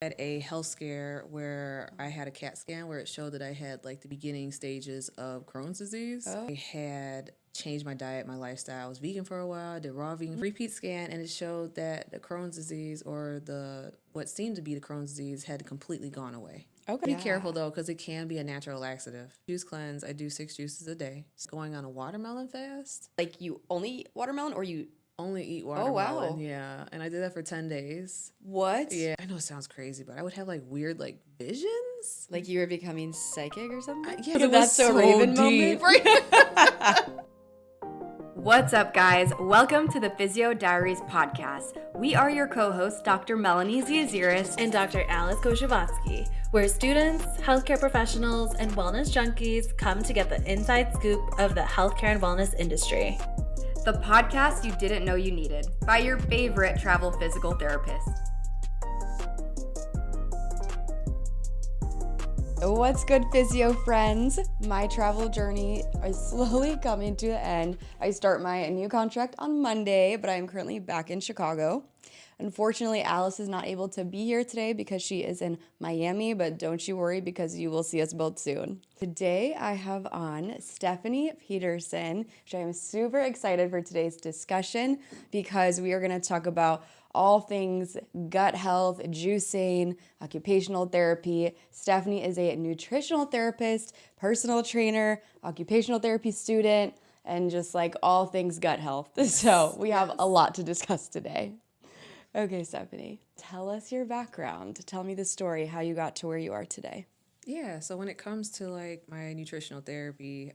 Had a health scare where I had a CAT scan where it showed that I had like the beginning stages of Crohn's disease. I had changed my diet, my lifestyle. I was vegan for a while. I did raw vegan repeat scan, and it showed that the Crohn's disease, or the what seemed to be the Crohn's disease, had completely gone away. Okay. Be careful though, because it can be a natural laxative. Juice cleanse. I do 6 juices a day. Going on a watermelon fast. Like you only eat watermelon, or you only eat watermelon. Oh, wow. Yeah, and I did that for 10 days. What? Yeah, I know it sounds crazy, but I would have like weird like visions. Like you were becoming psychic or something? Yeah, it was so Raven deep. Moment. What's up, guys? Welcome to the Physio Diaries podcast. We are your co-hosts, Dr. Melanie Ziaziaris and Dr. Alice Koshavatsky, where students, healthcare professionals, and wellness junkies come to get the inside scoop of the healthcare and wellness industry. The podcast you didn't know you needed, by your favorite travel physical therapist. What's good, physio friends? My travel journey is slowly coming to an end. I start my new contract on Monday, but I'm currently back in Chicago. Unfortunately, Alice is not able to be here today because she is in Miami, but don't you worry because you will see us both soon. Today, I have on Stephanie Petersen, which I am super excited for today's discussion because we are going to talk about all things gut health, juicing, occupational therapy. Stephanie is a nutritional therapist, personal trainer, occupational therapy student, and just like all things gut health. So we have a lot to discuss today. Okay, Stephanie, tell us your background. Tell me the story, how you got to where you are today. Yeah, so when it comes to like my nutritional therapy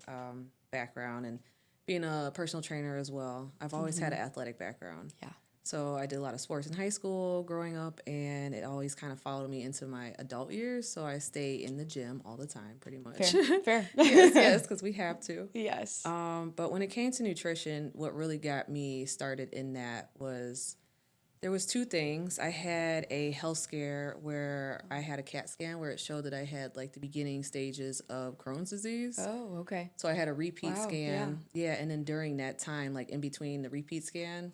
background and being a personal trainer as well, I've always had an athletic background. Yeah. So I did a lot of sports in high school growing up, and it always kind of followed me into my adult years. So I stay in the gym all the time, pretty much. Fair. Yes, because we have to. Yes. But when it came to nutrition, what really got me started in that was there was 2 things. I had a health scare where I had a CAT scan where it showed that I had like the beginning stages of Crohn's disease. Oh, okay. So I had a repeat scan. Yeah. And then during that time, like in between the repeat scan,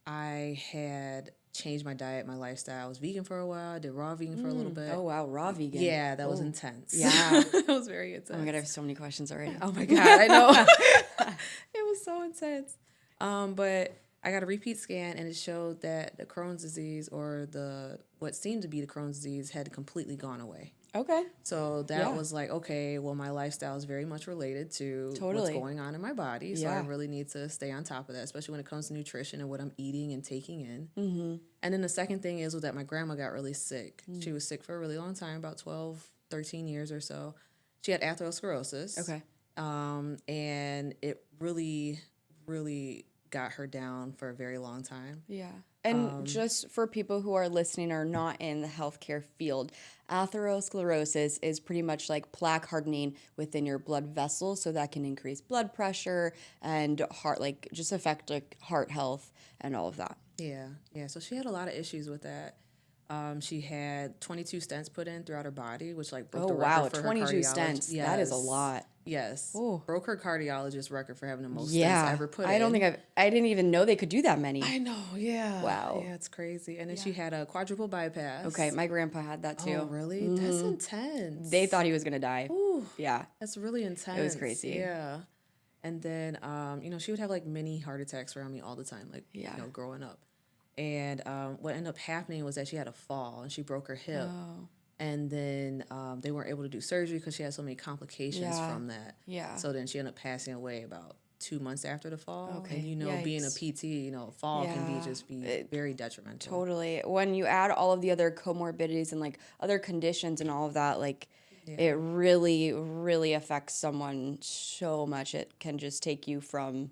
I had changed my diet, my lifestyle. I was vegan for a while. I did raw vegan for a little bit. Oh, wow. Raw vegan. Yeah, that was intense. Yeah. It was very intense. Oh, my God. I have so many questions already. Oh, my God. I know. It was so intense. But I got a repeat scan, and it showed that the Crohn's disease, or what seemed to be the Crohn's disease, had completely gone away. Okay. So that was like, okay, well, my lifestyle is very much related to what's going on in my body. So I really need to stay on top of that, especially when it comes to nutrition and what I'm eating and taking in. Mm-hmm. And then the second thing is that my grandma got really sick. She was sick for a really long time, about 12, 13 years or so. She had atherosclerosis. Okay. And it really, really got her down for a very long time. Yeah. And just for people who are listening or not in the healthcare field, atherosclerosis is pretty much like plaque hardening within your blood vessels, so that can increase blood pressure and just affect like heart health and all of that. Yeah. So she had a lot of issues with that. She had 22 stents put in throughout her body, which like broke the record for 22 her cardiologist. stents. Yes. That is a lot. Yes. Ooh. Broke her cardiologist record for having the most stents ever put in. I didn't even know they could do that many. I know, yeah. Wow. Yeah, it's crazy. And then she had a quadruple bypass. Okay, my grandpa had that too. Oh, really? Mm-hmm. That's intense. They thought he was going to die. Ooh, yeah. That's really intense. It was crazy. Yeah. And then, she would have like mini heart attacks around me all the time, like, growing up. And what ended up happening was that she had a fall and she broke her hip. Oh. And then they weren't able to do surgery because she had so many complications from that. Yeah. So then she ended up passing away about 2 months after the fall. Okay. And being a PT, a fall can be very detrimental. Totally. When you add all of the other comorbidities and like other conditions and all of that, like it really, really affects someone so much. It can just take you from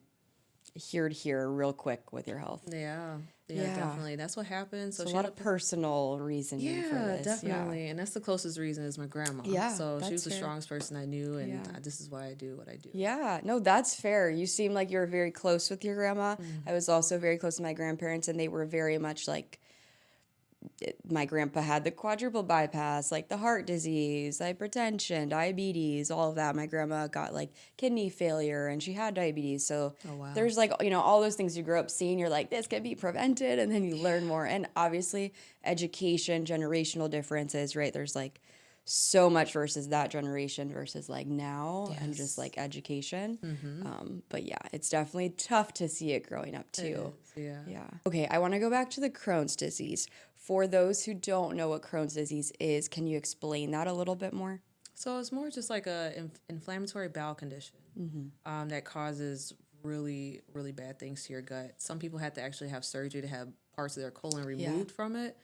here to here real quick with your health. Yeah, definitely. That's what happened. So a lot of personal reasoning for this. Definitely. And that's the closest reason is my grandma. Yeah, so she was the strongest person I knew, and this is why I do what I do. Yeah, no, that's fair. You seem like you're very close with your grandma. I was also very close to my grandparents, and they were very much like my grandpa had the quadruple bypass, like the heart disease, hypertension, diabetes, all of that. My grandma got like kidney failure and she had diabetes. So there's like, all those things you grow up seeing, you're like, this can be prevented. And then you learn more. And obviously education, generational differences, right? There's like so much versus that generation versus like now and just like education. But yeah, it's definitely tough to see it growing up too. Yeah. Okay, I want to go back to the Crohn's disease. For those who don't know what Crohn's disease is, can you explain that a little bit more? So it's more just like a inflammatory bowel condition that causes really, really bad things to your gut. Some people have to actually have surgery to have parts of their colon removed from it.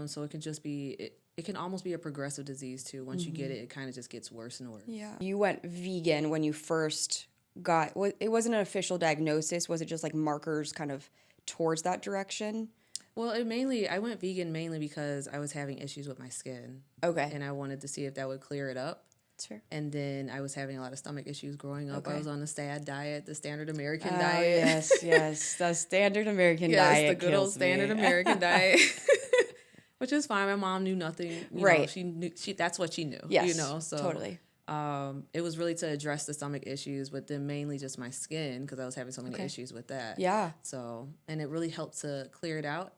So it can just be, it can almost be a progressive disease too. Once you get it, it kind of just gets worse and worse. Yeah. You went vegan when you first got, it wasn't an official diagnosis. Was it just like markers kind of towards that direction? Well, I went vegan mainly because I was having issues with my skin. Okay. And I wanted to see if that would clear it up. That's fair. And then I was having a lot of stomach issues growing up. I was on the STAD diet, the standard American diet. Yes. The standard American diet. Yes, the good old standard American diet. Which is fine. My mom knew nothing. You know, she knew that's what she knew. Yes, so totally. It was really to address the stomach issues, but then mainly just my skin because I was having so many issues with that. Yeah. So, and it really helped to clear it up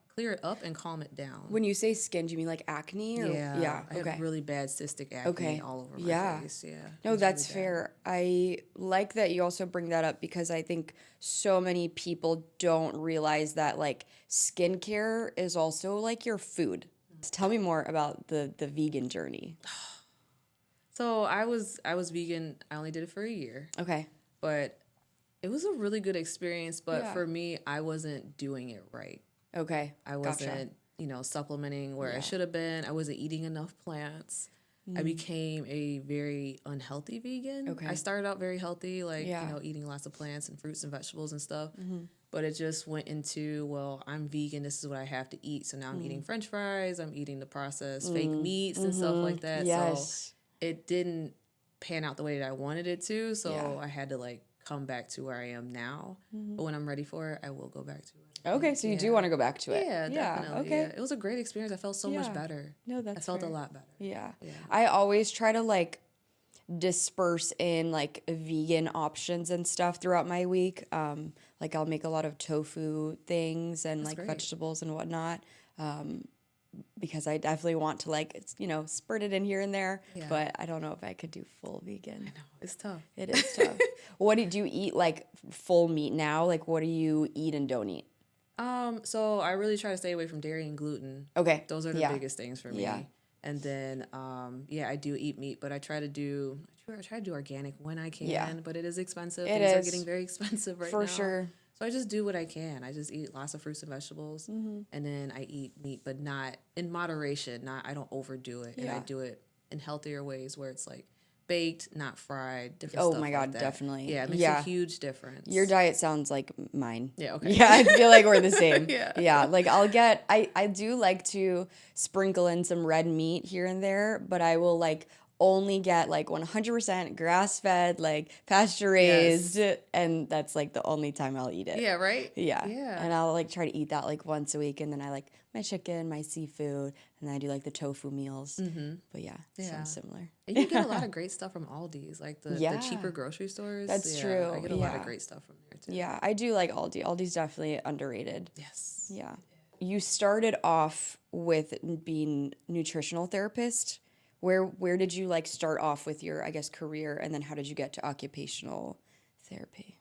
and calm it down. When you say skin, do you mean like acne? Or? Yeah. I had really bad cystic acne all over my face. Yeah. No, that's fair. I like that you also bring that up because I think so many people don't realize that like skincare is also like your food. Tell me more about the vegan journey. So I was vegan. I only did it for a year. Okay. But it was a really good experience. But for me, I wasn't doing it right. Okay. I wasn't, supplementing where I should have been. I wasn't eating enough plants. I became a very unhealthy vegan. Okay. I started out very healthy, eating lots of plants and fruits and vegetables and stuff. But it just went into, well, I'm vegan. This is what I have to eat. So now I'm eating French fries. I'm eating the processed fake meats and stuff like that. Yes. So it didn't pan out the way that I wanted it to. So I had to come back to where I am now. But when I'm ready for it, I will go back to it. Okay, so you do want to go back to it. Yeah, definitely. Okay. Yeah. It was a great experience. I felt so much better. No, that's I felt fair. a lot better. Yeah. I always try to disperse in vegan options and stuff throughout my week. I'll make a lot of tofu things and great. vegetables and whatnot. Because I definitely want to spurt it in here and there, but I don't know if I could do full vegan. I know, it's tough. It is tough. What do you eat full meat now? What do you eat and don't eat? So I really try to stay away from dairy and gluten. Okay. Those are the biggest things for me. Yeah. And then, I do eat meat, but I try to do organic when I can, but it is expensive. Things are getting very expensive right now. For sure. So I just do what I can. I just eat lots of fruits and vegetables, and then I eat meat, but not in moderation. I don't overdo it, and I do it in healthier ways where it's baked, not fried. Different stuff. Oh my God, that. definitely. Yeah, it makes a huge difference. Your diet sounds like mine. Yeah. Okay. Yeah, I feel like we're the same. Yeah. I do like to sprinkle in some red meat here and there, but I will only get 100% grass fed, pasture raised, and that's the only time I'll eat it. Yeah, right? Yeah. And I'll try to eat that once a week, and then I my chicken, my seafood, and then I do the tofu meals. But sounds similar. And you get a lot of great stuff from Aldi's, the cheaper grocery stores. That's true. I get a lot of great stuff from there too. Yeah, I do like Aldi. Aldi's definitely underrated. Yes. Yeah. You started off with being nutritional therapist. Where did you start off with your, I guess, career, and then how did you get to occupational therapy?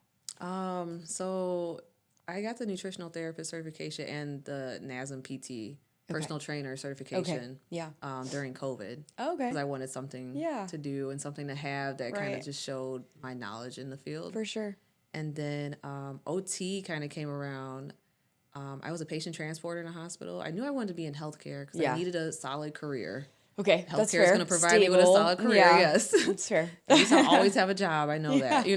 So I got the nutritional therapist certification and the NASM-PT personal trainer certification. During COVID. Oh, okay. Because I wanted something to do and something to have that kind of just showed my knowledge in the field. For sure. And then OT kind of came around. I was a patient transporter in a hospital. I knew I wanted to be in healthcare because I needed a solid career. Okay, that's fair. Healthcare is going to provide me with a solid career, yes. That's fair. At least I'll always have a job. I know that,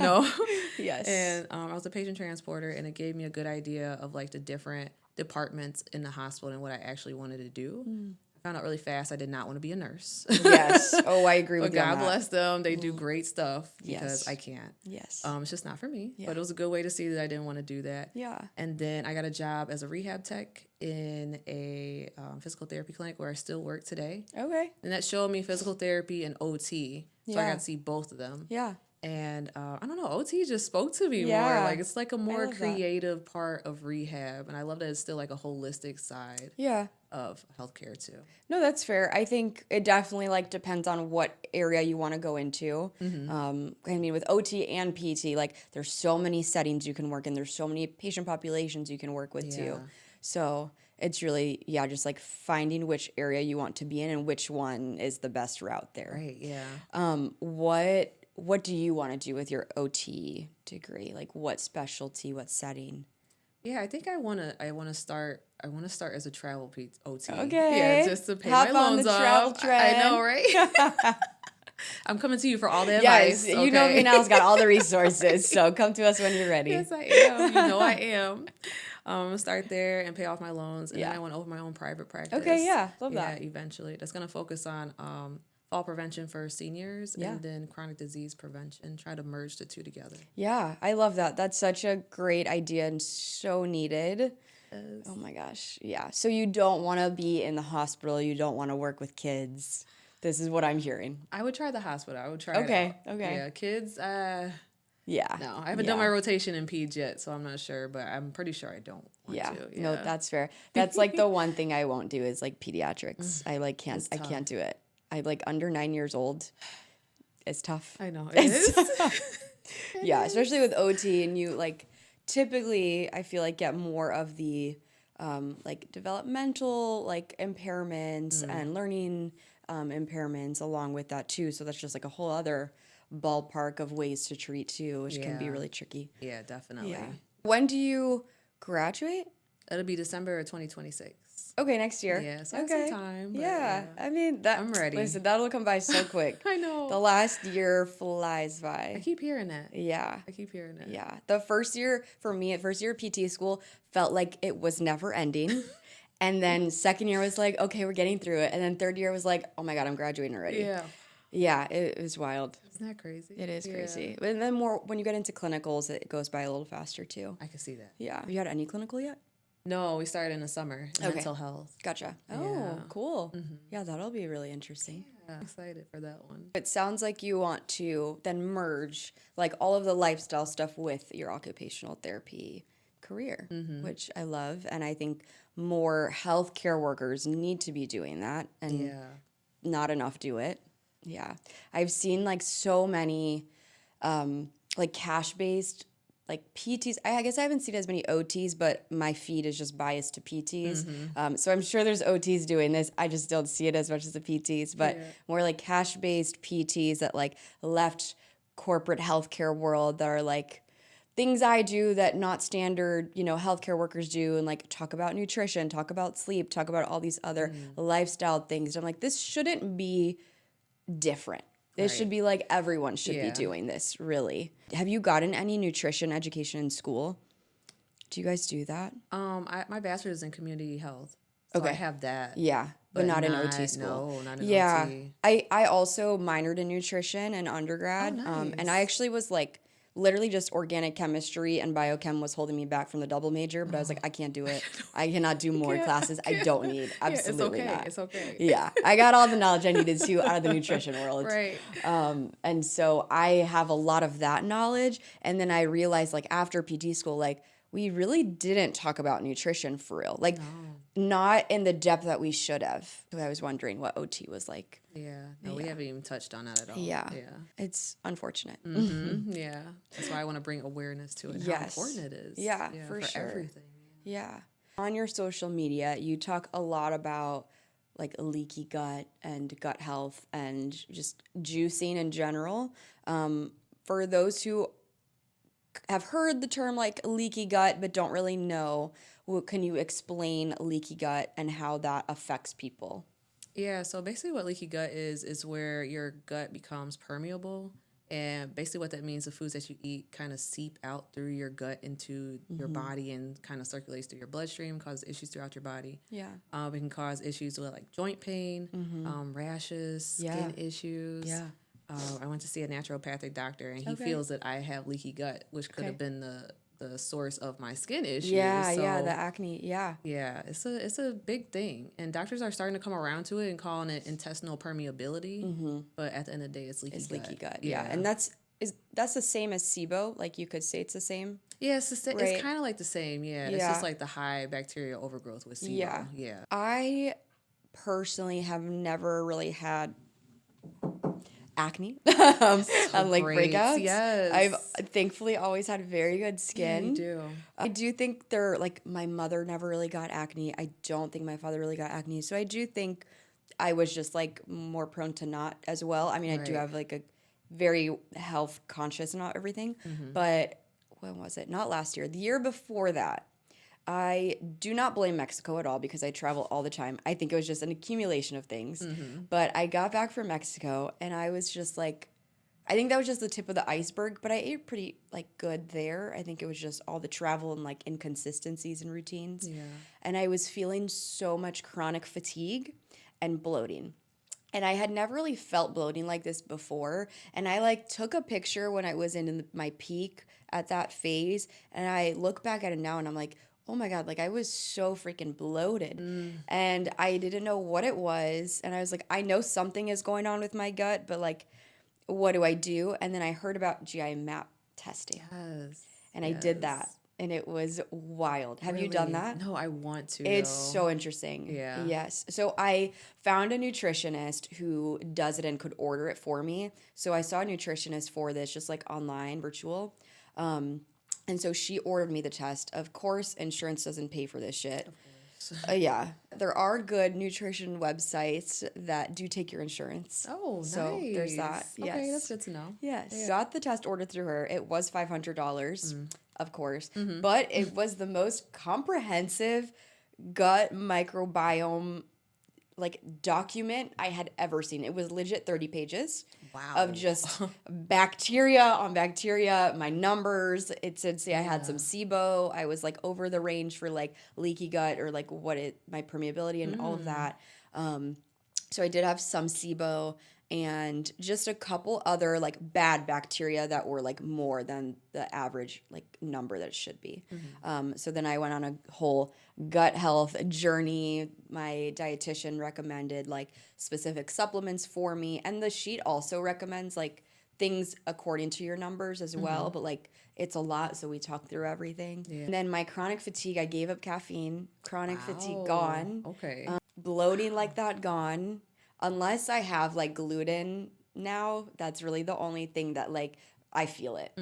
Yes. And I was a patient transporter, and it gave me a good idea of the different departments in the hospital and what I actually wanted to do. found out really fast I did not want to be a nurse. Yes. Oh, I agree with But you on God that. bless them. They do great stuff because Yes. I can't. Yes. It's just not for me. Yeah. But it was a good way to see that I didn't want to do that. Yeah. And then I got a job as a rehab tech in a physical therapy clinic where I still work today. Okay. And that showed me physical therapy and OT. So I Yeah. got to see both of them. Yeah. And I don't know, OT just spoke to me more. Yeah. Like, it's like a more love that. creative part of rehab. And I love that it's still like a holistic side Yeah. of healthcare too. No, that's fair. I think it definitely like depends on what area you want to go into. I mean, with OT and PT, like there's so many settings you can work in. There's so many patient populations you can work with too. Yeah. So it's really, just like finding which area you want to be in and which one is the best route there. Right, yeah. What do you want to do with your OT degree? Like what specialty, what setting? Yeah, I think I wanna start as a travel OT. Okay. Yeah, just to pay Hop my on loans the off. travel trend. I know, right? I'm coming to you for all the advice. Yes, you know me now's got all the resources, so come to us when you're ready. Yes, I am. You know I am. I'm gonna start there and pay off my loans, and then I want to open my own private practice. Okay, yeah, love that. Yeah, eventually. That's gonna focus on fall prevention for seniors and then chronic disease prevention. Try to merge the two together. Yeah, I love that. That's such a great idea and so needed. Yes. Oh my gosh. Yeah. So you don't want to be in the hospital. You don't want to work with kids. This is what I'm hearing. I would try the hospital. I would try Okay, it out. okay. Yeah, kids, Yeah. no, I haven't done my rotation in peds yet, so I'm not sure, but I'm pretty sure I don't want to. Yeah. No, that's fair. That's like the one thing I won't do is like pediatrics. I like can't. I can't do it. I like under 9 years old. It's tough. I know. It is. Yeah, especially with OT, and you like typically I feel like get more of the like developmental like impairments and learning impairments along with that too. So that's just like a whole other ballpark of ways to treat too, which can be Yeah. really tricky. Yeah, definitely. Yeah. When do you graduate? It'll be December of 2026. Okay, next year. Yeah, so I have some time. But Yeah. I mean that I'm ready. Listen, that'll come by so quick. I know. The last year flies by. I keep hearing that. Yeah. I keep hearing that. Yeah. The first year for me at first year PT school felt like it was never ending. And then second year was like, okay, we're getting through it. And then third year was like, oh my God, I'm graduating already. Yeah. Yeah, it was wild. Isn't that crazy? It is Yeah. crazy. And then more when you get into clinicals, it goes by a little faster too. I can see that. Yeah. Have you had any clinical yet? No, we started in the summer. Okay. Mental health. Gotcha. Oh, Yeah. cool. Yeah, that'll be really interesting. Yeah, I'm excited for that one. It sounds like you want to then merge like all of the lifestyle stuff with your occupational therapy career, which I love. And I think more healthcare workers need to be doing that, and Yeah. not enough do it. Yeah. I've seen like so many like cash-based like PTs. I guess I haven't seen as many OTs, but my feed is just biased to PTs. So I'm sure there's OTs doing this. I just don't see it as much as the PTs, but more like cash-based PTs that like left corporate healthcare world that are like things I do that not standard, healthcare workers do, and like talk about nutrition, talk about sleep, talk about all these other lifestyle things. I'm like, this shouldn't be different. This should be like everyone should be doing this, really. Have you gotten any nutrition education in school? Do you guys do that? My bachelor's is in community health. So I have that. Yeah, but not in OT school. No, not in OT. OT. I also minored in nutrition in undergrad. And I actually was like, literally just organic chemistry and biochem was holding me back from the double major, but I was like, I can't do it. I cannot do more classes. I don't need. Absolutely not. It's okay. Yeah, I got all the knowledge I needed to out of the nutrition world. Right. And so I have a lot of that knowledge. And then I realized like after PT school, like we really didn't talk about nutrition for real. Like not in the depth that we should have. So I was wondering what OT was like. Yeah. No, we haven't even touched on that at all. Yeah. Yeah. It's unfortunate. Yeah. That's why I want to bring awareness to it and how important it is. Yeah, for sure. Everything. Yeah. On your social media, you talk a lot about like leaky gut and gut health and just juicing in general. For those who have heard the term like leaky gut but don't really know, can you explain leaky gut and how that affects people? Yeah, so basically what leaky gut is where your gut becomes permeable And basically what that means, the foods that you eat kind of seep out through your gut into your body and kind of circulates through your bloodstream, causes issues throughout your body. Yeah. It can cause issues with like joint pain, rashes, skin issues. Yeah. I went to see a naturopathic doctor, and he feels that I have leaky gut, which could have been the source of my skin issues. Yeah, so, the acne. Yeah. Yeah, it's a big thing, and doctors are starting to come around to it and calling it intestinal permeability. But at the end of the day, it's leaky gut. Yeah, and that's the same as SIBO. Like you could say it's the same. Yeah, it's kind of like the same. Yeah, it's just like the high bacterial overgrowth with SIBO. Yeah. I personally have never really had acne and like breakouts. Yes, I've thankfully always had very good skin. Yeah, you do. I do think they're like, my mother never really got acne. I don't think my father really got acne. So I do think I was just like more prone to not as well. I mean, I do have like a very health conscious and everything, but when was it? Not last year, the year before that. I do not blame Mexico at all because I travel all the time. I think it was just an accumulation of things. But I got back from Mexico and I was just like, I think that was just the tip of the iceberg, but I ate pretty like good there. I think it was just all the travel and like inconsistencies and routines. Yeah. And I was feeling so much chronic fatigue and bloating. And I had never really felt bloating like this before. And I like took a picture when I was in my peak at that phase. And I look back at it now and I'm like, oh my God, like I was so freaking bloated. And I didn't know what it was. And I was like, I know something is going on with my gut, but like, what do I do? And then I heard about GI map testing. Yes. And I did that. And it was wild. Have you done that? No, I want to. It's so interesting. Yeah. Yes. So I found a nutritionist who does it and could order it for me. So I saw a nutritionist for this, just like online, virtual. And so she ordered me the test. Of course, insurance doesn't pay for this shit. Of course. Yeah. There are good nutrition websites that do take your insurance. Oh, nice. So there's that. Yes. Okay, that's good to know. Yes. Yeah. Got the test ordered through her. It was $500, of course. But it was the most comprehensive gut microbiome like document I had ever seen. It was legit 30 pages of just bacteria on bacteria, my numbers. It said, say I had some SIBO. I was like over the range for like leaky gut or like my permeability and all of that. So I did have some SIBO and just a couple other like bad bacteria that were like more than the average like number that it should be. So then I went on a whole gut health journey. My dietitian recommended like specific supplements for me, and the sheet also recommends like things according to your numbers as well, but like it's a lot, so we talked through everything. And then my chronic fatigue, I gave up caffeine. Chronic fatigue gone. Okay. Bloating like that gone. Unless I have like gluten now, that's really the only thing that like I feel it.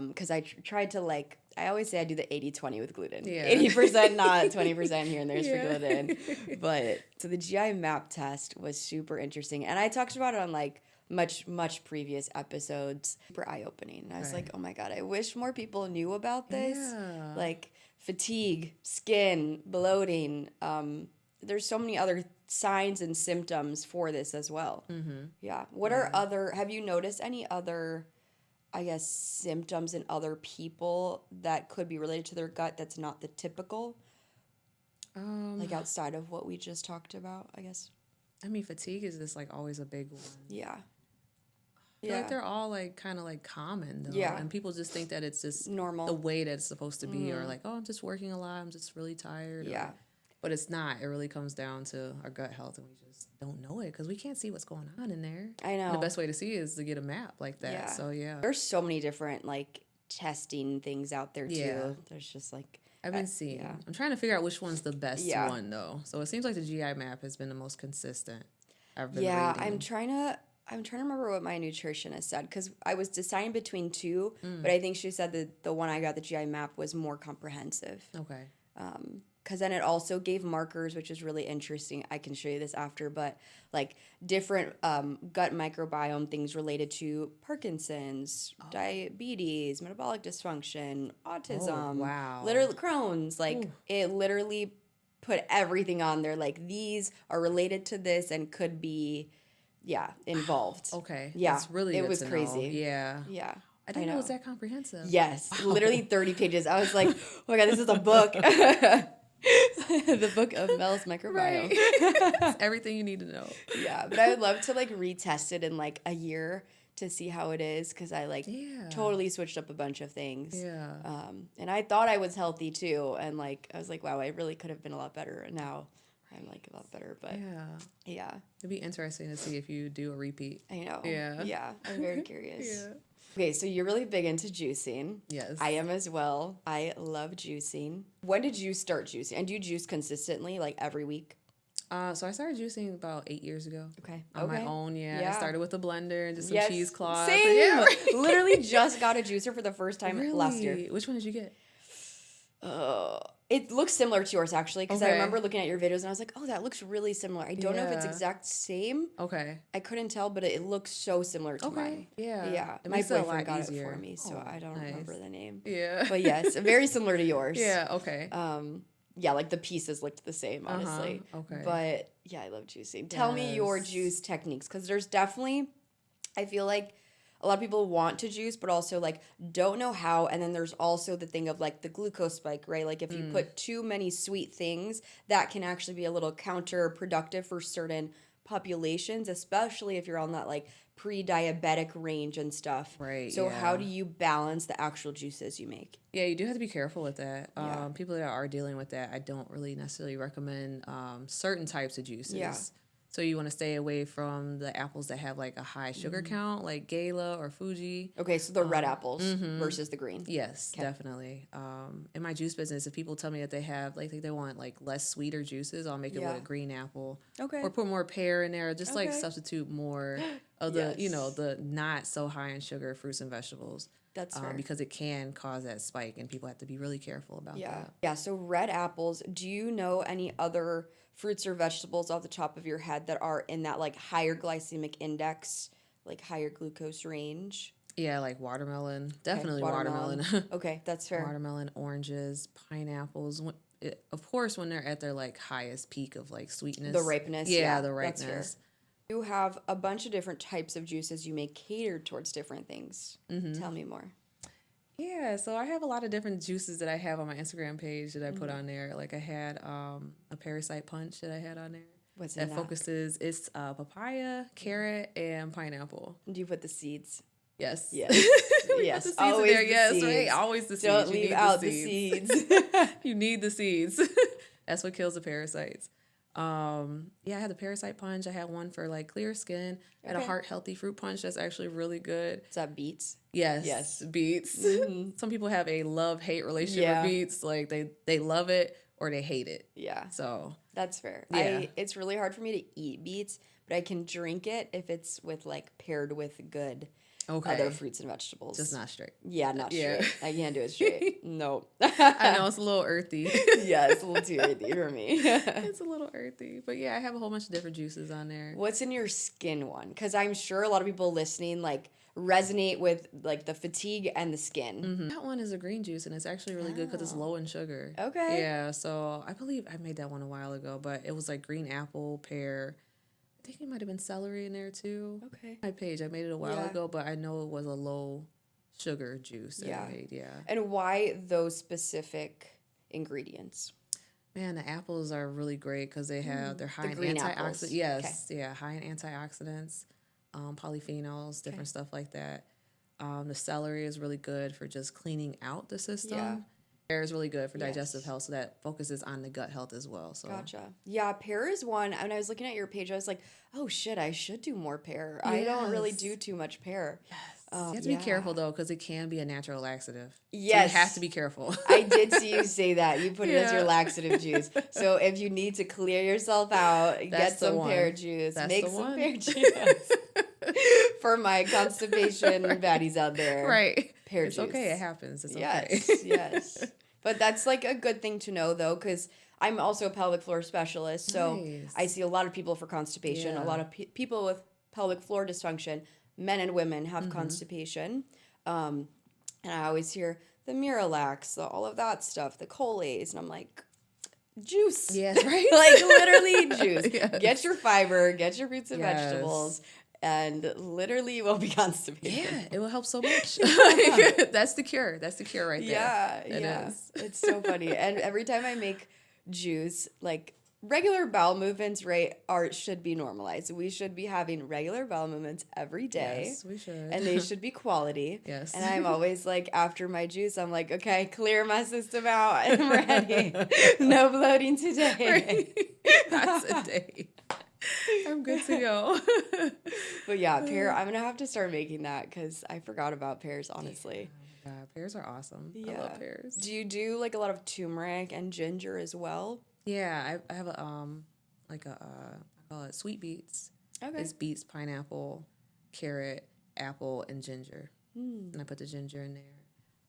Because I tried to like, I always say I do the 80-20 with gluten. 80% not, 20% here and there's for gluten. But so the GI map test was super interesting. And I talked about it on like much previous episodes. Super eye-opening. And I was like, oh my God, I wish more people knew about this. Yeah. Like fatigue, skin, bloating. There's so many other signs and symptoms for this as well. Yeah. What are have you noticed any other, I guess, symptoms in other people that could be related to their gut that's not the typical? Like outside of what we just talked about, I guess. I mean, fatigue is just like always a big one. Yeah. I feel like they're all like kind of like common though. Yeah. And people just think that it's just normal, the way that it's supposed to be, or like, oh, I'm just working a lot, I'm just really tired. Yeah. But it's not. It really comes down to our gut health, and we just don't know it because we can't see what's going on in there. I know. And the best way to see it is to get a map like that. Yeah. So, yeah. There's so many different, like, testing things out there, too. Yeah. There's just, like... I've been seeing. Yeah. I'm trying to figure out which one's the best one, though. So, it seems like the GI map has been the most consistent I've been reading. I'm trying to remember what my nutritionist said, because I was deciding between two, but I think she said that the one I got, the GI map, was more comprehensive. Okay. Because then it also gave markers, which is really interesting. I can show you this after, but like different gut microbiome things related to Parkinson's, diabetes, metabolic dysfunction, autism, literally Crohn's. Like it literally put everything on there. Like these are related to this and could be involved. Okay. Yeah. That's really it good was to crazy. know. Yeah. Yeah. I didn't know it was that comprehensive. Yes. Literally 30 pages. I was like, oh my God, this is a book. The book of Mel's microbiome. Right. It's everything you need to know. Yeah. But I would love to like retest it in like a year to see how it is, because I like totally switched up a bunch of things. Yeah. And I thought I was healthy too. And like, I was like, wow, I really could have been a lot better. And now I'm like a lot better. But yeah. It'd be interesting to see if you do a repeat. I know. Yeah. Yeah. I'm very curious. Yeah. Okay, so you're really big into juicing. Yes. I am as well. I love juicing. When did you start juicing? And do you juice consistently, like every week? So I started juicing about 8 years ago. Okay. On my own, I started with a blender and just some cheesecloth. Same. Yeah, right. Literally just got a juicer for the first time last year. Which one did you get? It looks similar to yours, actually, because I remember looking at your videos and I was like, oh, that looks really similar. I don't know if it's exact same. Okay. I couldn't tell, but it looks so similar to mine. Yeah. Yeah. My boyfriend got it for me, so I don't remember the name. Yeah. But yes, very similar to yours. Yeah, okay. Yeah, like the pieces looked the same, honestly. Okay. But yeah, I love juicing. Tell me your juice techniques, because there's definitely, I feel like a lot of people want to juice, but also like don't know how. And then there's also the thing of like the glucose spike, right? Like if you put too many sweet things, that can actually be a little counterproductive for certain populations, especially if you're on that like pre-diabetic range and stuff. Right. So how do you balance the actual juices you make? Yeah, you do have to be careful with that. People that are dealing with that, I don't really necessarily recommend certain types of juices. Yeah. So you want to stay away from the apples that have like a high sugar count, like Gala or Fuji. Okay, so the red apples versus the green. Yes, definitely. In my juice business, if people tell me that they have like they want like less sweeter juices, I'll make it with a green apple. Okay. Or put more pear in there, just like substitute more of the the not so high in sugar fruits and vegetables. That's fair. Because it can cause that spike, and people have to be really careful about that. Yeah, so red apples. Do you know any other fruits or vegetables off the top of your head that are in that like higher glycemic index, like higher glucose range? Yeah, like watermelon. Definitely watermelon. Okay, that's fair. Watermelon, oranges, pineapples. Of course, when they're at their like highest peak of like sweetness. The ripeness. Yeah, the ripeness. That's fair. You have a bunch of different types of juices you make catered towards different things. Tell me more. Yeah, so I have a lot of different juices that I have on my Instagram page that I put on there. Like I had a parasite punch that I had on there. What's in that? Focuses, it's papaya, carrot, and pineapple. Do you put the seeds? Yes. Yes. Yes. Put the seeds Always in there. the Yes, seeds. right. Always the seeds. Don't leave out the seeds. You need the seeds. That's what kills the parasites. I had the parasite punch. I had one for like clear skin. I had a heart healthy fruit punch that's actually really good. Is that beets? Yes. Beets. Some people have a love-hate relationship with beets. Like they love it or they hate it. Yeah. So that's fair. Yeah. It's really hard for me to eat beets, but I can drink it if it's with like paired with good other fruits and vegetables. just not straight. Yeah, not straight. I can't do it straight. No. I know it's a little earthy. Yeah, it's a little too earthy for me. It's a little earthy. But yeah, I have a whole bunch of different juices on there. What's in your skin one? Because I'm sure a lot of people listening like resonate with like the fatigue and the skin. That one is a green juice, and it's actually really good because it's low in sugar. Okay. Yeah, so I believe I made that one a while ago, but it was like green apple, pear. I think it might have been celery in there too. Okay. My page, I made it a while ago, but I know it was a low sugar juice that I made. Yeah. And why those specific ingredients? Man, the apples are really great because they have they're high in green apples. antioxidants. Yes, high in antioxidants, polyphenols, different stuff like that. The celery is really good for just cleaning out the system. Yeah. Pear is really good for digestive health, so that focuses on the gut health as well. So Gotcha. Yeah, pear is one. When I was looking at your page, I was like, oh shit, I should do more pear. I don't really do too much pear. Yes. You have to be careful though, because it can be a natural laxative. Yes. So you have to be careful. I did see you say that. You put it as your laxative juice. So if you need to clear yourself out, get some pear juice. Make some pear juice. For my constipation baddies out there. Right. Pear it's juice. Okay, it happens. It's yes, okay. Yes. But that's like a good thing to know though, because I'm also a pelvic floor specialist. So I see a lot of people for constipation, a lot of people with pelvic floor dysfunction. Men and women have constipation. And I always hear the Miralax, all of that stuff, the Colaze. And I'm like, juice. Yes, right? Like literally juice. Yes. Get your fiber, get your fruits and vegetables, and literally you will be constipated. Yeah, it will help so much. Like, that's the cure. That's the cure right there. Yeah, It is. It's so funny. And every time I make juice, like regular bowel movements, right, should be normalized. We should be having regular bowel movements every day. Yes, we should. And they should be quality. Yes. And I'm always like, after my juice, I'm like, okay, clear my system out. I'm ready. No bloating today. That's a day. I'm good to go. But yeah, pear, I'm going to have to start making that because I forgot about pears, honestly. Yeah, pears are awesome. I love pears. Do you do like a lot of turmeric and ginger as well? Yeah, I have a like a I call it sweet beets. Okay. It's beets, pineapple, carrot, apple, and ginger. And I put the ginger in there.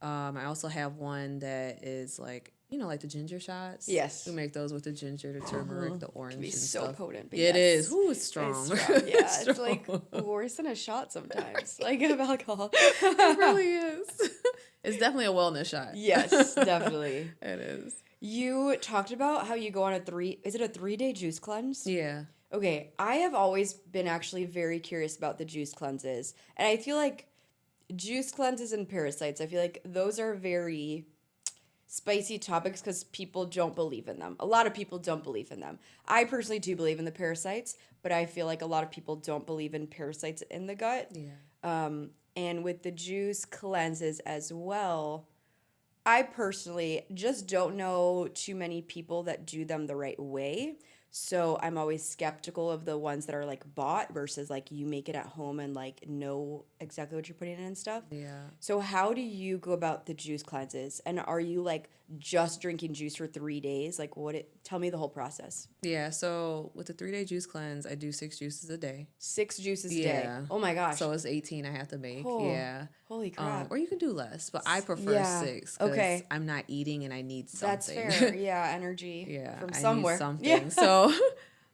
I also have one that is like, like the ginger shots. Yes. We make those with the ginger, the turmeric, the orange, It can be and so stuff. potent. But It is. Ooh, it's strong. It's strong. Yeah, it's strong. like worse than a shot sometimes, like of alcohol. It really is. It's definitely a wellness shot. Yes, definitely. It is. You talked about how you go on a 3-day juice cleanse? Yeah. Okay, I have always been actually very curious about the juice cleanses. And I feel like juice cleanses and parasites, I feel like those are very spicy topics because people don't believe in them. A lot of people don't believe in them. I personally do believe in the parasites, but I feel like a lot of people don't believe in parasites in the gut. Yeah. And with the juice cleanses as well, I personally just don't know too many people that do them the right way. So I'm always skeptical of the ones that are like bought versus like you make it at home and like know exactly what you're putting in and stuff. Yeah. So how do you go about the juice cleanses? And are you like just drinking juice for 3 days? Like tell me the whole process. Yeah. So with the 3-day juice cleanse, I do 6 juices a day. 6 juices a day. Yeah. Oh my gosh. So it's 18 I have to make. Oh, yeah. Holy crap. Or you can do less, but I prefer 6 because Okay. I'm not eating and I need That's something. fair. Yeah, energy Yeah, from I somewhere. need something. Yeah. So,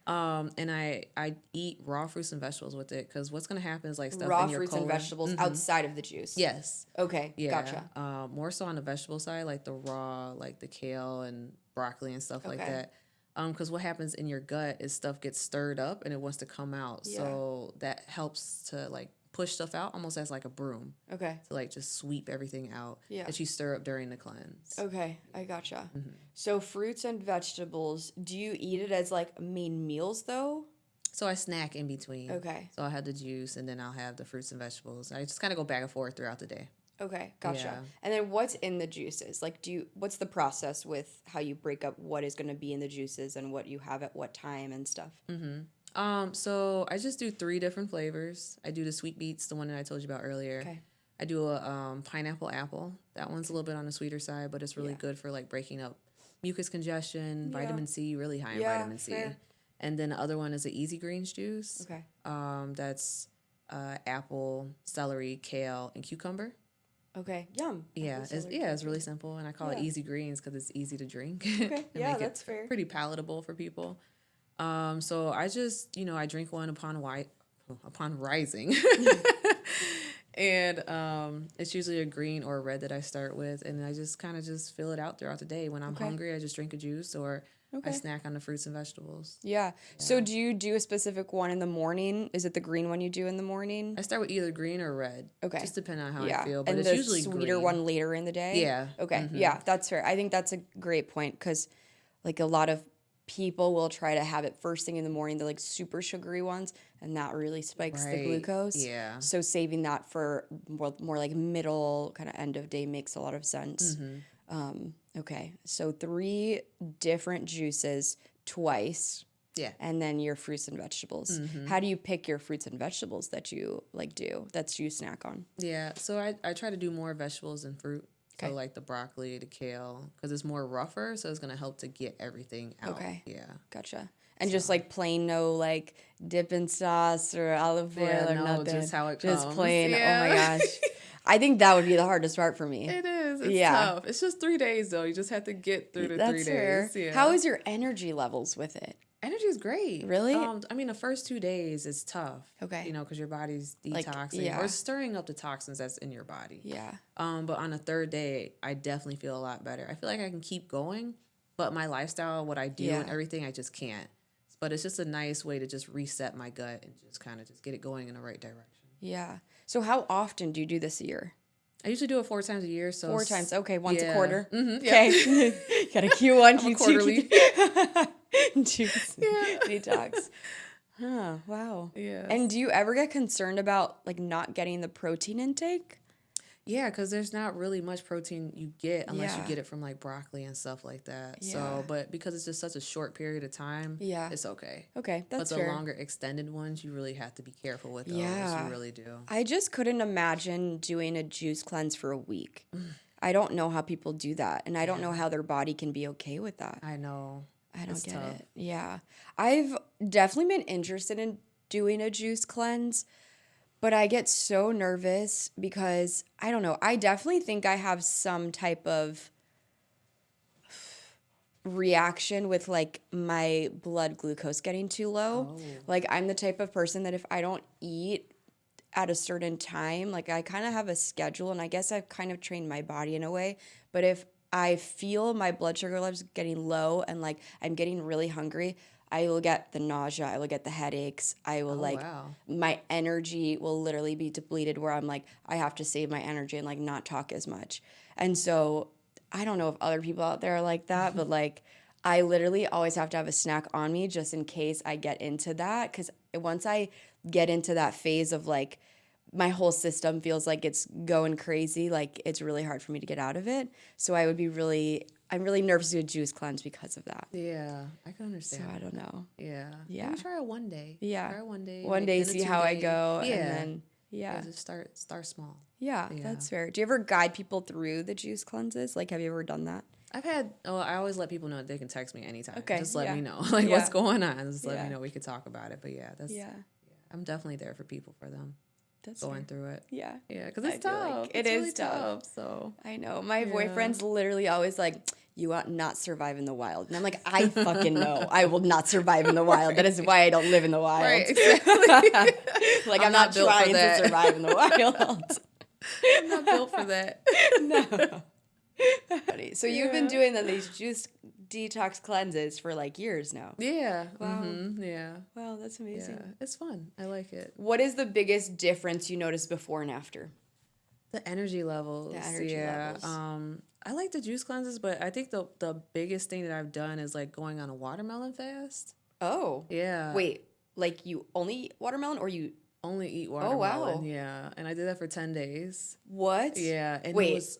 and I eat raw fruits and vegetables with it because what's gonna happen is like stuff Raw in your fruits colon. and vegetables outside of the juice. Yes. Okay. Yeah. Gotcha. More so on the vegetable side, like the raw, like the kale and broccoli and stuff like Okay. that. Because what happens in your gut is stuff gets stirred up and it wants to come out. Yeah. So that helps to like push stuff out almost as like a broom Okay. to like just sweep everything out Yeah. that you stir up during the cleanse. Okay. I gotcha. So fruits and vegetables, do you eat it as like main meals though? So I snack in between. Okay. So I'll have the juice and then I'll have the fruits and vegetables. I just kind of go back and forth throughout the day. Okay. Gotcha. Yeah. And then what's in the juices? Like what's the process with how you break up what is going to be in the juices and what you have at what time and stuff? So I just do 3 different flavors. I do the sweet beets, the one that I told you about earlier. Okay. I do a pineapple apple. That one's a little bit on the sweeter side, but it's really good for like breaking up mucus congestion, vitamin C, really high in vitamin C. fair. And then the other one is an easy greens juice. Okay. That's apple, celery, kale, and cucumber. Okay. Yum. Yeah, it's really simple, and I call it Yeah. easy greens because it's easy to drink. Okay. and Yeah, make that's it fair. Pretty palatable for people. So I just, I drink one upon rising. And it's usually a green or a red that I start with, and I just kind of just fill it out throughout the day. When I'm hungry, I just drink a juice, or I snack on the fruits and vegetables. Yeah. So do you do a specific one in the morning? Is it the green one you do in the morning? I start with either green or red. Okay. Just depending on how Yeah. I feel, but and it's the usually sweeter green. one later in the day? Yeah. Okay. Yeah, that's fair. I think that's a great point because like a lot of people will try to have it first thing in the morning, the like super sugary ones, and that really spikes the Right. glucose. Yeah. So saving that for more like middle kind of end of day makes a lot of sense. Okay. So 3 different juices twice. Yeah. And then your fruits and vegetables. How do you pick your fruits and vegetables that you like that you snack on? Yeah, so I try to do more vegetables than fruit. So like the broccoli, the kale, because it's more rougher, so it's going to help to get everything out. Okay. Yeah. Gotcha. And just like plain, no like dipping sauce or olive oil or no, nothing. just how it Just comes. plain. Yeah. Oh my gosh. I think that would be the hardest part for me. It is. It's Yeah. tough. It's just 3 days, though. You just have to get through the 3 That's fair. days. Yeah. How is your energy levels with it? Energy is great. Really? I mean, the first 2 days is tough. Okay. Because your body's Like, detoxing yeah. or stirring up the toxins that's in your body. Yeah. But on the 3rd day, I definitely feel a lot better. I feel like I can keep going, but my lifestyle, what I do Yeah. and everything, I just can't. But it's just a nice way to just reset my gut and just kind of just get it going in the right direction. Yeah. So how often do you do this a year? I usually do it 4 times a year. So 4 times. Okay. Once a yeah. quarter. Mm-hmm, yeah. Okay. Got a Q1, I'm a Q2, quarterly. Q3. Juice. Yeah. Detox. Huh. Wow. Yes. And do you ever get concerned about like not getting the protein intake? Yeah, because there's not really much protein you get unless you Yeah. get it from like broccoli and stuff like that. Yeah. So, but because it's just such a short period of time, Yeah. it's okay. Okay. But That's the fair. longer extended ones, you really have to be careful with those. Yeah. You really do. I just couldn't imagine doing a juice cleanse for a week. I don't know how people do that. And I don't know how their body can be okay with that. I know. I don't It's get tough. it. Yeah. I've definitely been interested in doing a juice cleanse, but I get so nervous because I don't know. I definitely think I have some type of reaction with like my blood glucose getting too low. Oh. Like I'm the type of person that if I don't eat at a certain time, like I kind of have a schedule and I guess I've kind of trained my body in a way, but if I feel my blood sugar levels getting low and like I'm getting really hungry, I will get the nausea, I will get the headaches, I will Wow. my energy will literally be depleted where I'm like, I have to save my energy and like not talk as much. And so I don't know if other people out there are like that, but like I literally always have to have a snack on me just in case I get into that. Because once I get into that phase of like my whole system feels like it's going crazy, like it's really hard for me to get out of it. So I'm really nervous to do a juice cleanse because of that. Yeah, I can So understand. I don't know. Yeah. Yeah. Maybe try it one day. Yeah. Try it one day. One maybe day, then a see how I 2 day. go, Yeah. and then yeah, Just start small. yeah, Yeah. that's fair. Do you ever guide people through the juice cleanses? Like, have you ever done that? I always let people know that they can text me anytime. Okay, Just let yeah. me know like Yeah. what's going on. Just let Yeah. me know. We could talk about it. But yeah, I'm definitely there for people, for them That's going fair. through it. Yeah, Yeah, because I it's feel tough. like it It's is really tough. So I know. My Yeah. boyfriend's literally always like, "You will not survive in the wild," and I'm like, "I fucking know. I will not survive in the wild. That is why I don't live in the wild." right, exactly. Like I'm not not built for trying to that. survive in the wild. I'm not built for that. No. So you've been doing these juice detox cleanses for like years now. Yeah. Wow. Yeah. Wow, that's amazing. Yeah. It's fun. I like it. What is the biggest difference you notice before and after? The energy levels. The energy levels. I like the juice cleanses, but I think the biggest thing that I've done is like going on a watermelon fast. Oh. Yeah. Wait, like you only eat watermelon or you Only eat wow. watermelon. Yeah. And I did that for 10 days. what? Yeah. And Wait. it was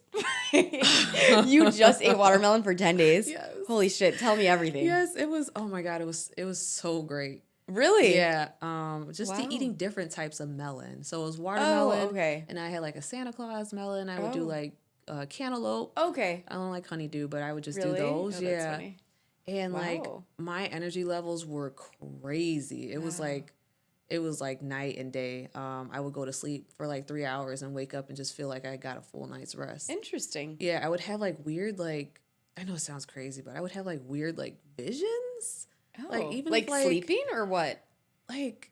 You just ate watermelon for 10 days? Yes. Holy shit, tell me everything. Yes, it was. Oh my God, it was so great. Really? Yeah, just Wow. eating different types of melon. So it was watermelon. okay. And I had like a Santa Claus melon. I would do Oh. like cantaloupe. Okay. I don't like honeydew, but I would just Really? do those. Oh, that's yeah. funny. And like Wow. my energy levels were crazy. It was Wow. like night and day. I would go to sleep for like 3 hours and wake up and just feel like I got a full night's rest. Interesting. Yeah, I would have like weird like I know it sounds crazy, but I would have like weird like visions. Oh. Like, even like if, like- sleeping or what? Like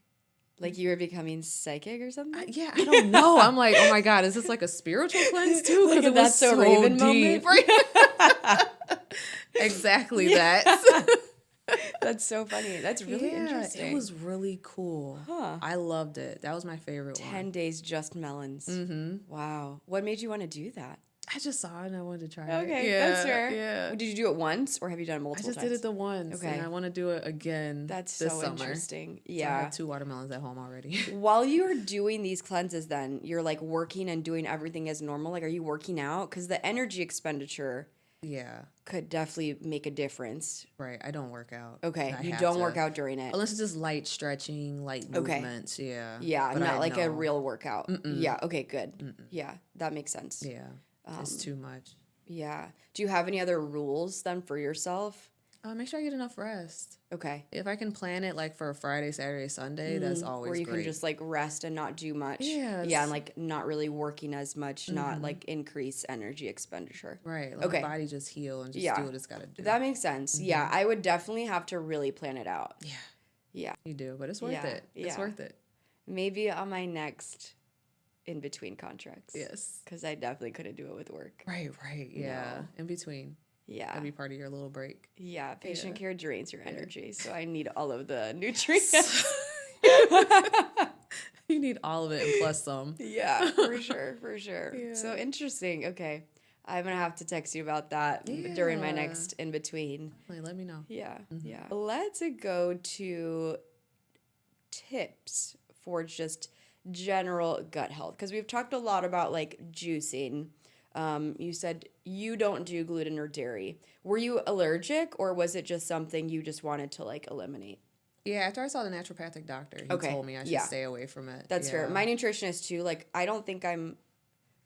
Like you were becoming psychic or something? yeah, I don't know. I'm like, oh my God, is this like a spiritual cleanse too? Like Because a it was That's So so Raven deep. moment? Right? Exactly that. That's so funny. That's really Yeah, interesting. it was really cool. Huh. I loved it. That was my favorite 10 one. days just melons. Mm-hmm. Wow. What made you want to do that? I just saw it and I wanted to try it. Okay, Yeah, that's fair. Yeah. Did you do it once or have you done it I multiple just times? did it the once. Okay. And I want to do it again That's this so summer. interesting. So I Yeah. have 2 watermelons at home already. While you're doing these cleanses then, you're like working and doing everything as normal. Like are you working out? Because the energy expenditure Yeah, could definitely make a difference. right. I don't work out. Okay. I You have don't to. work out during it. Unless it's just light stretching, light Okay. movements. Yeah. Yeah, But not I like a know. real workout. Mm-mm. Yeah, okay, good. Yeah, that makes sense. Yeah. It's too much. Yeah. Do you have any other rules then for yourself? Make sure I get enough rest. Okay. If I can plan it like for a Friday, Saturday, Sunday, that's always Where you great. can just like rest and not do much. Yes. Yeah, and like not really working as much, not like increase energy expenditure. Right. Let Okay. my body just heal and just Yeah. do what it's got to do. That makes sense. Yeah, I would definitely have to really plan it out. yeah. Yeah. You do, but it's worth Yeah, it. It's yeah. worth it. Maybe on my next in between contracts. Yes. Because I definitely couldn't do it with work. Right. Yeah. No. In between. Yeah. That'd be part of your little break. Yeah. Patient care drains your energy. So I need all of the nutrients. You need all of it and plus some. Yeah, for sure. Yeah. So interesting. Okay. I'm going to have to text you about that during my next in-between. Let me know. Yeah, yeah. Let's go to tips for just general gut health, because we've talked a lot about like juicing. You said you don't do gluten or dairy. Were you allergic, or was it just something you just wanted to like eliminate? Yeah, after I saw the naturopathic doctor, he told me I should stay away from it. That's fair. My nutritionist too, like I don't think I'm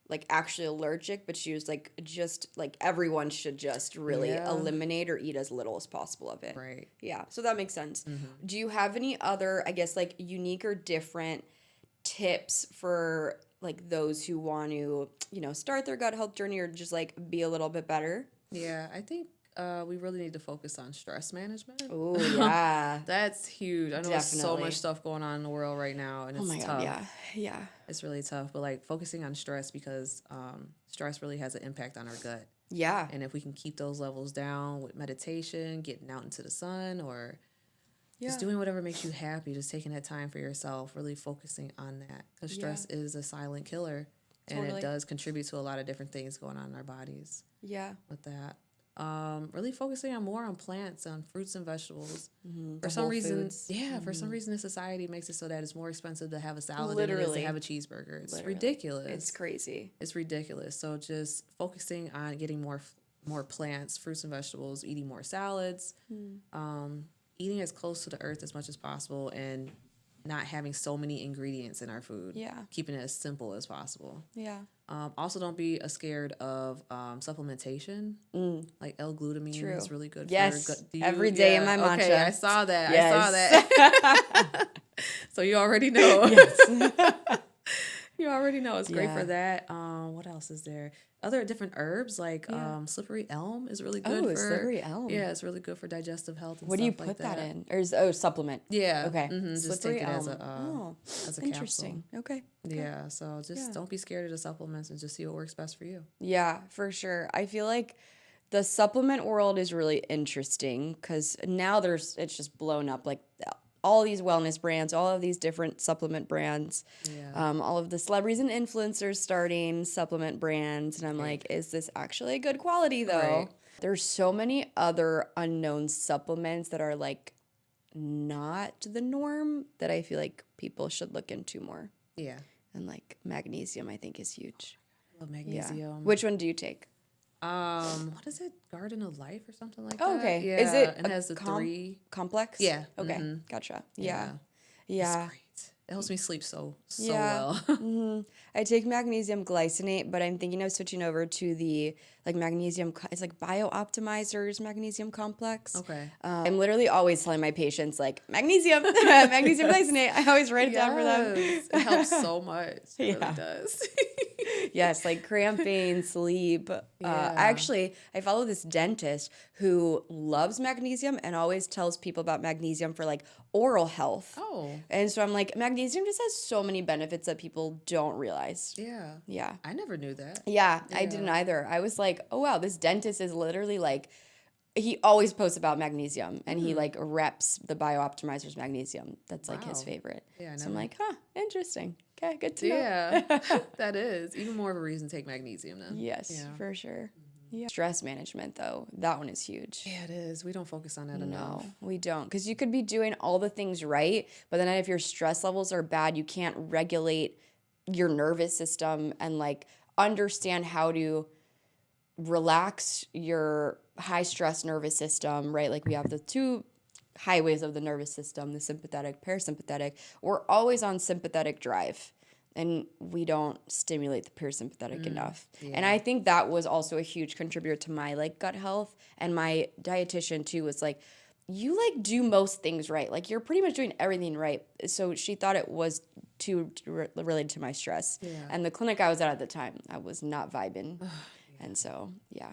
like actually allergic, but she was like, just like everyone should just really eliminate or eat as little as possible of it. Right. Yeah. So that makes sense. Do you have any other, I guess, like unique or different tips for like those who want to, you know, start their gut health journey or just like be a little bit better? Yeah, I think we really need to focus on stress management. Oh, yeah. That's huge. I know there's so much stuff going on in the world right now, and it's tough. God, yeah. It's really tough, but like focusing on stress, because stress really has an impact on our gut. Yeah. And if we can keep those levels down with meditation, getting out into the sun, or just doing whatever makes you happy, just taking that time for yourself, really focusing on that, because stress is a silent killer, and it does contribute to a lot of different things going on in our bodies. Yeah. With that. Really focusing on more on plants, on fruits and vegetables. For some reason, for some reason, the society makes it so that it's more expensive to have a salad than it is to have a cheeseburger. It's ridiculous. It's crazy. It's ridiculous. So just focusing on getting more plants, fruits and vegetables, eating more salads, eating as close to the earth as much as possible, and not having so many ingredients in our food. Yeah. Keeping it as simple as possible. Yeah. Also, don't be scared of supplementation. Like L-glutamine is really good. Yes, for every day in my matcha. Okay, I saw that. Yes. I saw that. So you already know. Yes. You already know it's great for that. What else is there? Other different herbs like slippery elm is really good for slippery elm. Yeah, it's really good for digestive health. And what do you put that in? Or supplement? Yeah. Okay. Just take it as a interesting. Capsule. Okay. Yeah. So just don't be scared of the supplements and just see what works best for you. Yeah, for sure. I feel like the supplement world is really interesting because now it's just blown up. Like all these wellness brands, all of these different supplement brands, all of the celebrities and influencers starting supplement brands. And I'm like, is this actually good quality though? Right. There's so many other unknown supplements that are like not the norm that I feel like people should look into more. Yeah. And like magnesium, I think is huge. I love magnesium. Yeah. Which one do you take? What is it? Garden of Life or something like that? Oh, okay. Yeah. Is it and it has the 3 complex? Yeah. Okay. Gotcha. Yeah. It's great. It helps me sleep so well. I take magnesium glycinate, but I'm thinking of switching over to the like magnesium. It's like Bio-Optimizer's magnesium complex. Okay. I'm literally always telling my patients like magnesium, magnesium glycinate. I always write it down for them. It helps so much. It really does. Yes, like cramping, sleep. I follow this dentist who loves magnesium and always tells people about magnesium for like oral health. Oh. And so I'm like, magnesium just has so many benefits that people don't realize. Yeah. Yeah. I never knew that. Yeah, I didn't either. I was like, oh wow, this dentist is literally like, he always posts about magnesium and he like reps the Bio-Optimizer's magnesium. That's like his favorite. Yeah, so I'm like, interesting. Okay, good to know. Yeah, that is. Even more of a reason to take magnesium then. Yes, for sure. Yeah. Stress management, though, that one is huge. Yeah, it is. We don't focus on that enough. No, we don't. Because you could be doing all the things right, but then if your stress levels are bad, you can't regulate your nervous system and like understand how to relax your high stress nervous system, right? Like we have the 2 highways of the nervous system, the sympathetic, parasympathetic. We're always on sympathetic drive and we don't stimulate the parasympathetic enough. Yeah. And I think that was also a huge contributor to my like gut health, and my dietitian too was like, you like do most things right. Like you're pretty much doing everything right. So she thought it was too related to my stress. Yeah. And the clinic I was at the time, I was not vibing. And so, yeah,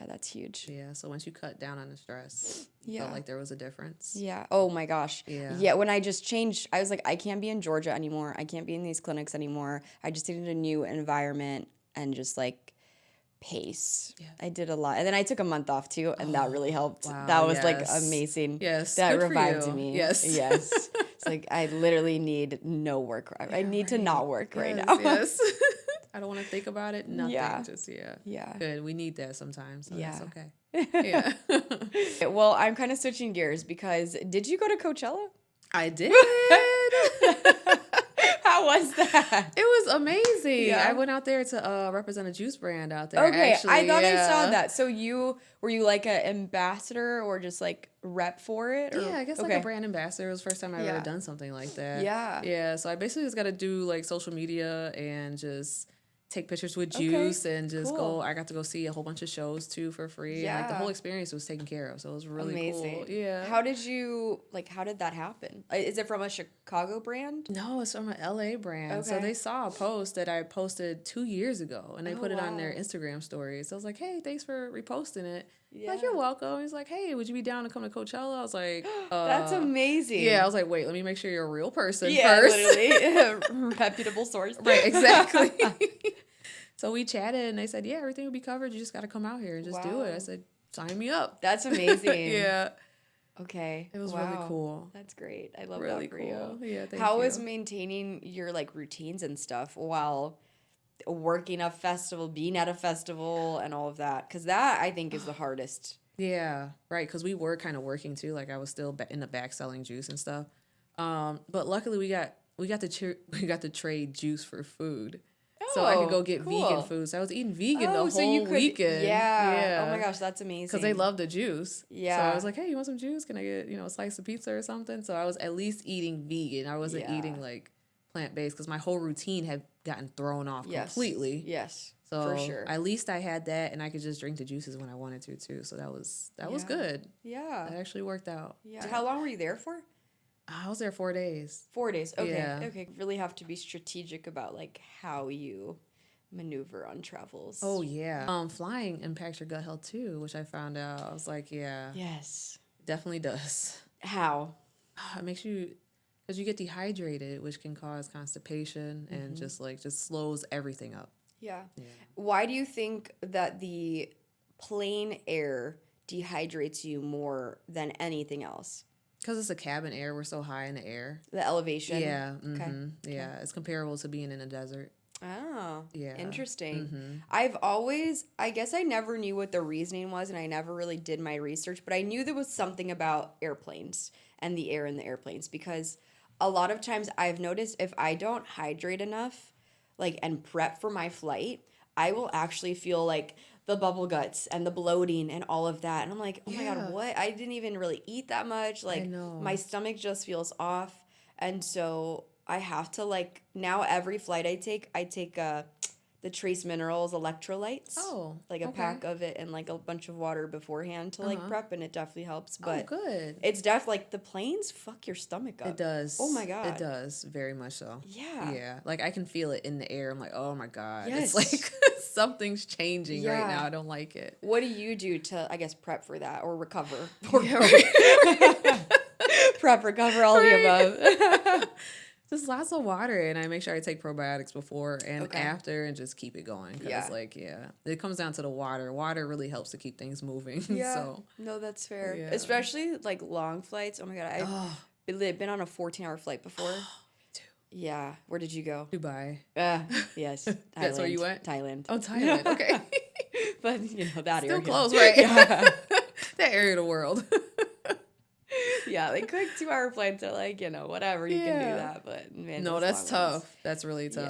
that's huge. Yeah, so once you cut down on the stress, felt like there was a difference. Yeah. Oh my gosh. Yeah, when I just changed, I was like, I can't be in Georgia anymore. I can't be in these clinics anymore. I just needed a new environment and just like pace. Yeah. I did a lot. And then I took a month off too, and that really helped. Wow, that was like amazing. Yes. That good revived for you. me. Yes. Yes. It's like I literally need no work. I need to not work right Yes, now. Yes. I don't want to think about it. Nothing. Yeah. Just, Yeah. Good. We need that sometimes. So Yeah. That's okay. Yeah. Well, I'm kind of switching gears because did you go to Coachella? I did. How was that? It was amazing. Yeah. I went out there to represent a juice brand out there. Okay, actually, I thought I saw that. So were you like an ambassador or just like rep for it? Or? Yeah, I guess like a brand ambassador. It was the first time I've ever done something like that. Yeah. Yeah, so I basically just got to do like social media and just take pictures with juice and just go. I got to go see a whole bunch of shows too for free. Yeah. And, like the whole experience was taken care of. So it was really amazing. Cool. Yeah. How did that happen? Is it from a Chicago brand? No, it's from an LA brand. Okay. So they saw a post that I posted 2 years ago and they put it on their Instagram stories. So I was like, hey, thanks for reposting it. Yeah. Like, you're welcome. He's like, hey, would you be down to come to Coachella? I was like, That's amazing. Yeah, I was like, wait, let me make sure you're a real person yeah, first. literally. Reputable source. Right, exactly. So we chatted and they said, yeah, everything will be covered. You just got to come out here and just do it. I said, sign me up. That's amazing. Yeah. Okay. It was really cool. That's great. I love Really that for cool. you. Yeah, thank How you. was maintaining your like routines and stuff while working a festival, being at a festival and all of that? Because that I think is the hardest. Yeah, right. Because we were kind of working too. Like I was still in the back selling juice and stuff. But luckily we got to trade juice for food. So I could go get vegan food. So I was eating vegan the whole weekend. Yeah. Oh my gosh, that's amazing. Because they love the juice. Yeah. So I was like, hey, you want some juice? Can I get, a slice of pizza or something? So I was at least eating vegan. I wasn't eating like plant-based because my whole routine had gotten thrown off completely. Yes. So for sure. at least I had that and I could just drink the juices when I wanted to too. So that was good. Yeah. That actually worked out. Yeah. How long were you there for? I was there 4 days. 4 days. Okay. Yeah. Okay. Really have to be strategic about like how you maneuver on travels. Oh yeah. Flying impacts your gut health too, which I found out. I was like, yeah. Yes. Definitely does. How? It makes you, because you get dehydrated, which can cause constipation and just slows everything up. Yeah. Why do you think that the plain air dehydrates you more than anything else? Because it's a cabin air. We're so high in the air. The elevation? Yeah. Mm-hmm. Yeah. It's comparable to being in a desert. Oh, yeah. Interesting. I guess I never knew what the reasoning was and I never really did my research, but I knew there was something about airplanes and the air in the airplanes because a lot of times I've noticed if I don't hydrate enough, like, and prep for my flight, I will actually feel like the bubble guts and the bloating and all of that. And I'm like, oh my God, what? I didn't even really eat that much. Like, my stomach just feels off. And so I have to, like, now every flight I take the Trace Minerals electrolytes. Oh, like a pack of it and like a bunch of water beforehand to like prep, and it definitely helps. But good. It's definitely like the planes fuck your stomach up. It does. Oh my God. It does very much so. Yeah. Yeah. Like I can feel it in the air. I'm like, oh my God. Yes. It's like something's changing right now. I don't like it. What do you do to, I guess, prep for that or recover? Prep, recover, all of the above. Just lots of water, and I make sure I take probiotics before and after, and just keep it going. Because, it comes down to the water. Water really helps to keep things moving. Yeah, so. No, that's fair. Yeah. Especially like long flights. Oh my God, I've been on a 14-hour flight before. Too. Yeah, where did you go? Dubai. Yes, That's where you went. Thailand. Oh, Thailand. Okay, but that still area. close, right? Yeah. That area of the world. Yeah, like quick 2-hour flights are like, whatever, you can do that. But man, no, that's tough. Ones. That's really tough.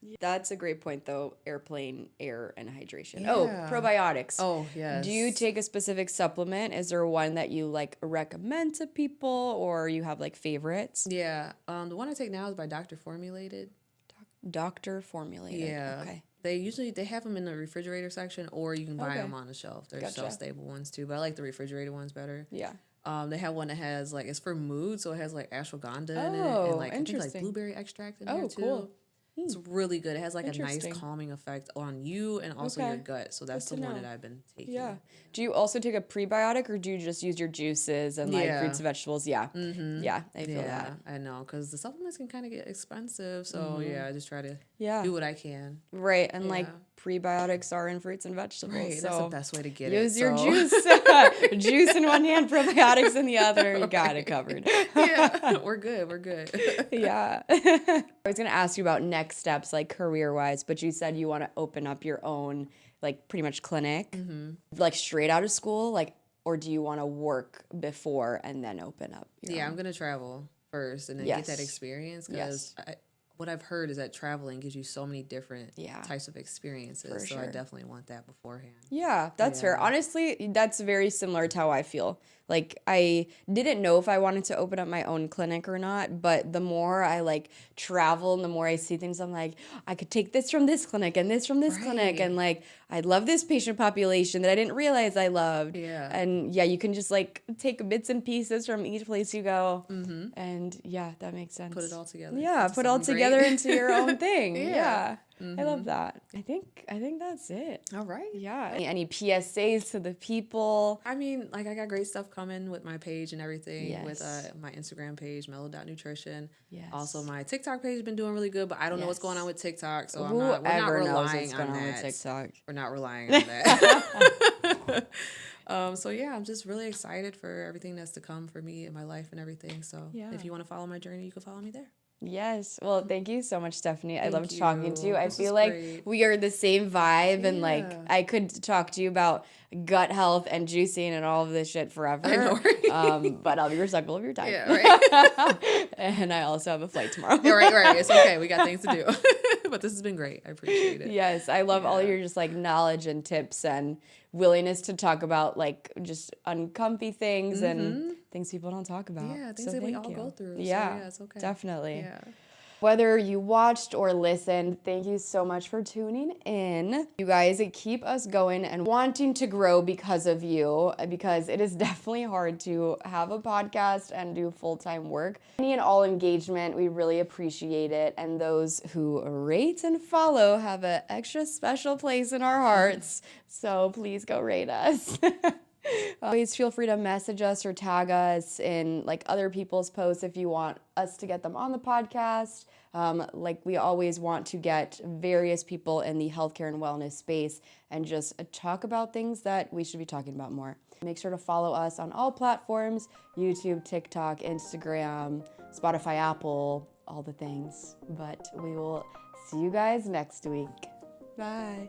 Yeah. That's a great point though. Airplane, air, and hydration. Yeah. Oh, probiotics. Oh, yes. Do you take a specific supplement? Is there one that you like recommend to people, or you have like favorites? Yeah. The one I take now is by Doctor Formulated. Doctor Formulated. Yeah. Okay. They have them in the refrigerator section, or you can buy them on the shelf. There's shelf-stable ones too, but I like the refrigerated ones better. Yeah. They have one that has it's for mood, so it has like ashwagandha in it, and like I think like blueberry extract in there too. Cool. It's really good. It has like a nice calming effect on you and also your gut. So that's the one that I've been taking. Yeah. Do you also take a prebiotic, or do you just use your juices and like fruits and vegetables? Yeah. Yeah, I feel that. I know, because the supplements can kind of get expensive. So I just try to do what I can. Right. And like prebiotics are in fruits and vegetables. Right. So that's the best way to get use your juice. Juice in one hand, probiotics in the other. You got it covered. Yeah. We're good. We're good. Yeah. I was going to ask you about next steps, like career-wise, but you said you want to open up your own, like pretty much clinic, like straight out of school, like, or do you want to work before and then open up your own? I'm going to travel first and then get that experience, because what I've heard is that traveling gives you so many different types of experiences. So I definitely want that beforehand. Yeah, that's fair. Honestly, that's very similar to how I feel. Like, I didn't know if I wanted to open up my own clinic or not, but the more I like travel and the more I see things, I'm like, I could take this from this clinic and this from this clinic, and like, I love this patient population that I didn't realize I loved. Yeah. And you can just like take bits and pieces from each place you go. And that makes sense. Put it all together. Yeah, put it all together into your own thing. Yeah. I love that. I think that's it. All right. Yeah. Any PSAs to the people? I mean, like, I got great stuff coming with my page and everything, with my Instagram page, mellow.nutrition. Yes. Also, my TikTok page has been doing really good, but I don't know what's going on with TikTok, so we're not relying on that. TikTok. We're not relying on that. So I'm just really excited for everything that's to come for me in my life and everything. So if you want to follow my journey, you can follow me there. Yes. Well, thank you so much, Stephanie. I loved talking to you. I feel like we are the same vibe, and like I could talk to you about gut health and juicing and all of this shit forever. I know, right? But I'll be respectful of your time. Yeah, right. And I also have a flight tomorrow. Yeah, right. It's okay. We got things to do. But this has been great. I appreciate it. Yes. I love all your just like knowledge and tips and willingness to talk about like just uncomfy things and things people don't talk about. Yeah, things that we all go through. Yeah, so it's okay. Definitely. Yeah. Whether you watched or listened, thank you so much for tuning in. You guys keep us going and wanting to grow because of you, because it is definitely hard to have a podcast and do full-time work. Any and all engagement, we really appreciate it. And those who rate and follow have an extra special place in our hearts. So please go rate us. Always feel free to message us or tag us in like other people's posts if you want us to get them on the podcast. Like we always want to get various people in the healthcare and wellness space and just talk about things that we should be talking about more. Make sure to follow us on all platforms: YouTube, TikTok, Instagram, Spotify, Apple, all the things. But we will see you guys next week. Bye.